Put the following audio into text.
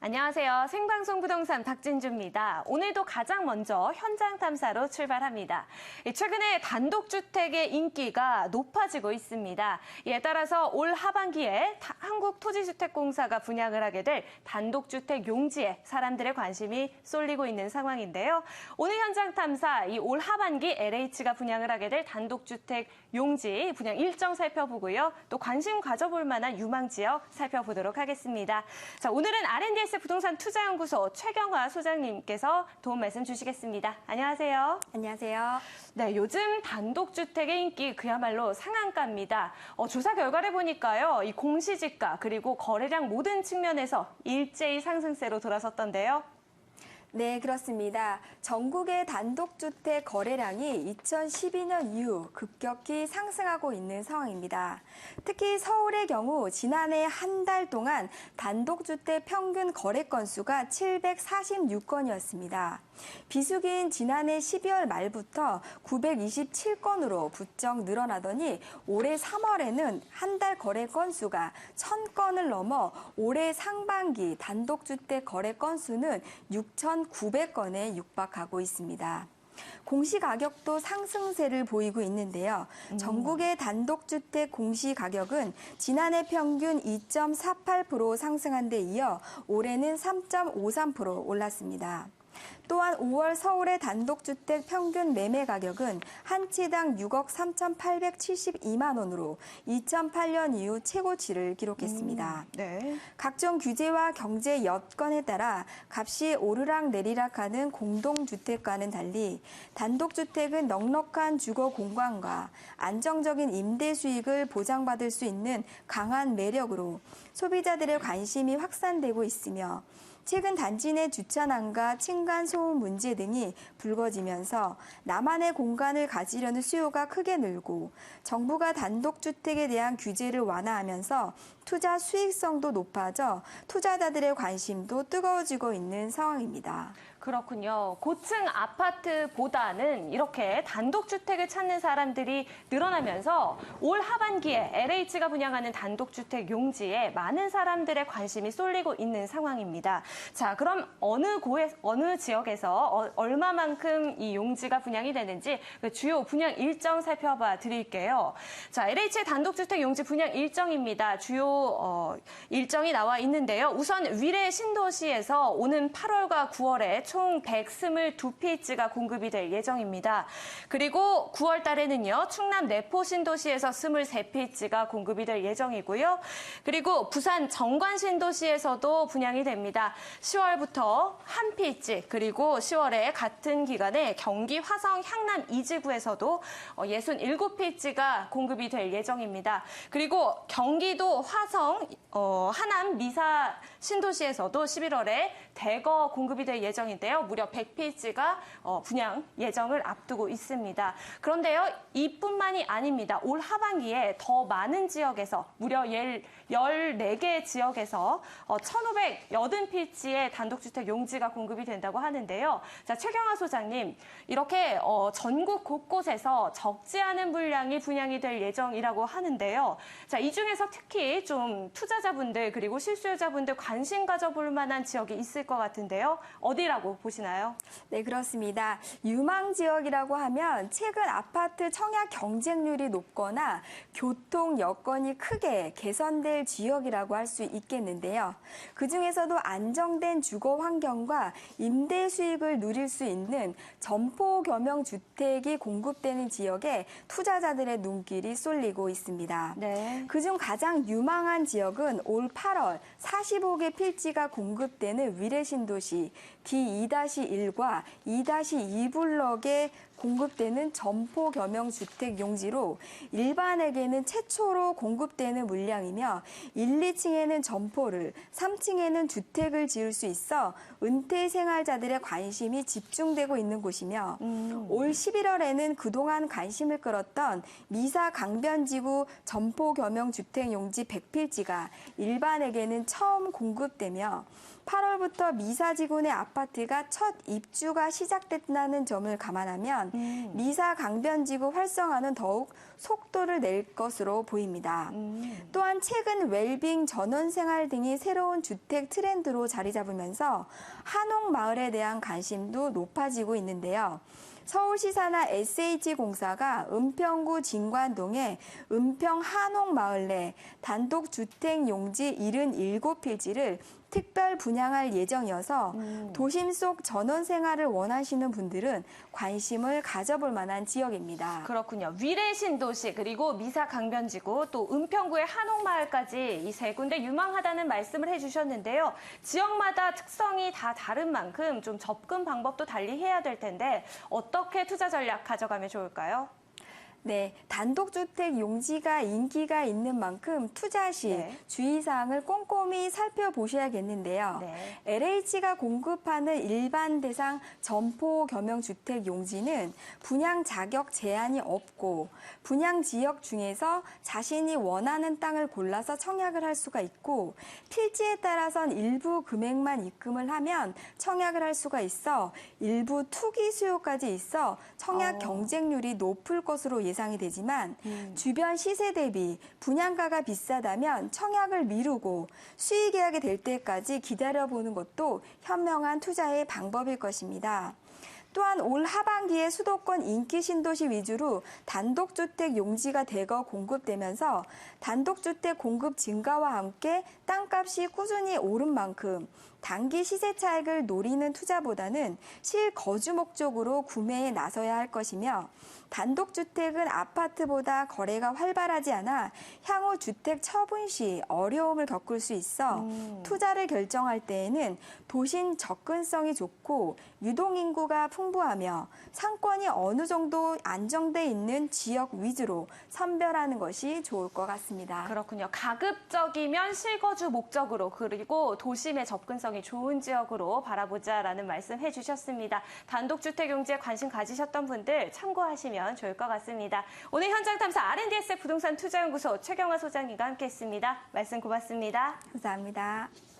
안녕하세요. 생방송 부동산 박진주입니다. 오늘도 가장 먼저 현장 탐사로 출발합니다. 최근에 단독주택의 인기가 높아지고 있습니다. 이에 따라서 올 하반기에 한국토지주택공사가 분양을 하게 될 단독주택 용지에 사람들의 관심이 쏠리고 있는 상황인데요. 오늘 현장 탐사, 이 올 하반기 LH가 분양을 하게 될 단독주택 용지 분양 일정 살펴보고요. 또 관심 가져볼 만한 유망지역 살펴보도록 하겠습니다. 자, 오늘은 R&DS 부동산 투자연구소 최경화 소장님께서 도움 말씀 주시겠습니다. 안녕하세요. 안녕하세요. 네, 요즘 단독주택의 인기 그야말로 상한가입니다. 조사 결과를 보니까요, 이 공시지가 그리고 거래량 모든 측면에서 일제히 상승세로 돌아섰던데요. 네, 그렇습니다. 전국의 단독주택 거래량이 2012년 이후 급격히 상승하고 있는 상황입니다. 특히 서울의 경우 지난해 한 달 동안 단독주택 평균 거래 건수가 746건이었습니다. 비수기인 지난해 12월 말부터 927건으로 부쩍 늘어나더니 올해 3월에는 한 달 거래 건수가 1000건을 넘어 올해 상반기 단독주택 거래 건수는 6,900건에 육박하고 있습니다. 공시가격도 상승세를 보이고 있는데요. 전국의 단독주택 공시가격은 지난해 평균 2.48% 상승한 데 이어 올해는 3.53% 올랐습니다. 또한 5월 서울의 단독주택 평균 매매 가격은 한 채당 6억 3,872만 원으로 2008년 이후 최고치를 기록했습니다. 네. 각종 규제와 경제 여건에 따라 값이 오르락 내리락하는 공동주택과는 달리 단독주택은 넉넉한 주거 공간과 안정적인 임대 수익을 보장받을 수 있는 강한 매력으로 소비자들의 관심이 확산되고 있으며 최근 단지 내 주차난과 층간소음 문제 등이 불거지면서 나만의 공간을 가지려는 수요가 크게 늘고 정부가 단독주택에 대한 규제를 완화하면서 투자 수익성도 높아져 투자자들의 관심도 뜨거워지고 있는 상황입니다. 그렇군요. 고층 아파트보다는 이렇게 단독주택을 찾는 사람들이 늘어나면서 올 하반기에 LH가 분양하는 단독주택 용지에 많은 사람들의 관심이 쏠리고 있는 상황입니다. 자, 그럼 어느 지역에서 얼마만큼 이 용지가 분양이 되는지 주요 분양 일정 살펴봐 드릴게요. 자, LH의 단독주택 용지 분양 일정입니다. 주요 일정이 나와 있는데요. 우선 위례 신도시에서 오는 8월과 9월에 총 122피치가 공급이 될 예정입니다. 그리고 9월 달에는요, 충남 내포 신도시에서 23피치가 공급이 될 예정이고요. 그리고 부산 정관 신도시에서도 분양이 됩니다. 10월부터 한 피치, 그리고 10월에 같은 기간에 경기 화성 향남 이지구에서도 67피치가 공급이 될 예정입니다. 그리고 경기도 화성 하남 미사 신도시에서도 11월에 대거 공급이 될 예정인데요. 무려 100피치가 분양 예정을 앞두고 있습니다. 그런데요, 이뿐만이 아닙니다. 올 하반기에 더 많은 지역에서 무려 14개 지역에서 1,580피치의 단독주택 용지가 공급이 된다고 하는데요. 자, 최경화 소장님, 이렇게 전국 곳곳에서 적지 않은 물량이 분양이 될 예정이라고 하는데요. 자, 이 중에서 특히 좀 투자자분들 그리고 실수요자분들 관심 가져볼 만한 지역이 있을 것 같은데요. 어디라고 보시나요? 네, 그렇습니다. 유망 지역이라고 하면 최근 아파트 청약 경쟁률이 높거나 교통 여건이 크게 개선될 지역이라고 할 수 있겠는데요. 그중에서도 안정된 주거 환경과 임대 수익을 누릴 수 있는 점포 겸용 주택이 공급되는 지역에 투자자들의 눈길이 쏠리고 있습니다. 네. 그중 가장 유망한 지역은 올 8월 45개 필지가 공급되는 위례신도시 D2-1과 2-2 블럭에 공급되는 점포 겸용 주택 용지로 일반에게는 최초로 공급되는 물량이며 1, 2층에는 점포를, 3층에는 주택을 지을 수 있어 은퇴 생활자들의 관심이 집중되고 있는 곳이며 올 11월에는 그동안 관심을 끌었던 미사 강변지구 점포 겸용 주택 용지 100필지가 일반에게는 처음 공급 공급되며 8월부터 미사지구내 아파트가 첫 입주가 시작됐다는 점을 감안하면 미사 강변지구 활성화는 더욱 속도를 낼 것으로 보입니다. 또한 최근 웰빙 전원생활 등이 새로운 주택 트렌드로 자리 잡으면서 한옥마을에 대한 관심도 높아지고 있는데요. 서울시사나 SH공사가 은평구 진관동의 은평 한옥마을 내 단독주택 용지 77필지를 특별 분양할 예정이어서 도심 속 전원 생활을 원하시는 분들은 관심을 가져볼 만한 지역입니다. 그렇군요. 위례 신도시 그리고 미사 강변지구 또 은평구의 한옥마을까지 이 세 군데 유망하다는 말씀을 해주셨는데요. 지역마다 특성이 다 다른 만큼 좀 접근 방법도 달리 해야 될 텐데 어떻게 투자 전략 가져가면 좋을까요? 네, 단독주택 용지가 인기가 있는 만큼 투자 시 네. 주의사항을 꼼꼼히 살펴보셔야겠는데요. 네. LH가 공급하는 일반 대상 점포 겸용주택 용지는 분양 자격 제한이 없고 분양 지역 중에서 자신이 원하는 땅을 골라서 청약을 할 수가 있고 필지에 따라선 일부 금액만 입금을 하면 청약을 할 수가 있어 일부 투기 수요까지 있어 청약 경쟁률이 높을 것으로 예상이 되지만 주변 시세 대비 분양가가 비싸다면 청약을 미루고 수의 계약이 될 때까지 기다려보는 것도 현명한 투자의 방법일 것입니다. 또한 올 하반기에 수도권 인기 신도시 위주로 단독주택 용지가 대거 공급되면서 단독주택 공급 증가와 함께 땅값이 꾸준히 오른 만큼 단기 시세 차익을 노리는 투자보다는 실거주 목적으로 구매에 나서야 할 것이며 단독주택은 아파트보다 거래가 활발하지 않아 향후 주택 처분 시 어려움을 겪을 수 있어 투자를 결정할 때에는 도심 접근성이 좋고 유동인구가 풍부하며 상권이 어느 정도 안정돼 있는 지역 위주로 선별하는 것이 좋을 것 같습니다. 그렇군요. 가급적이면 실거주 목적으로 그리고 도심의 접근성이 좋은 지역으로 바라보자라는 말씀 해주셨습니다. 단독주택 용지에 관심 가지셨던 분들 참고하시면 좋을 것 같습니다. 오늘 현장 탐사 R&DSF 부동산 투자연구소 최경화 소장님과 함께했습니다. 말씀 고맙습니다. 감사합니다.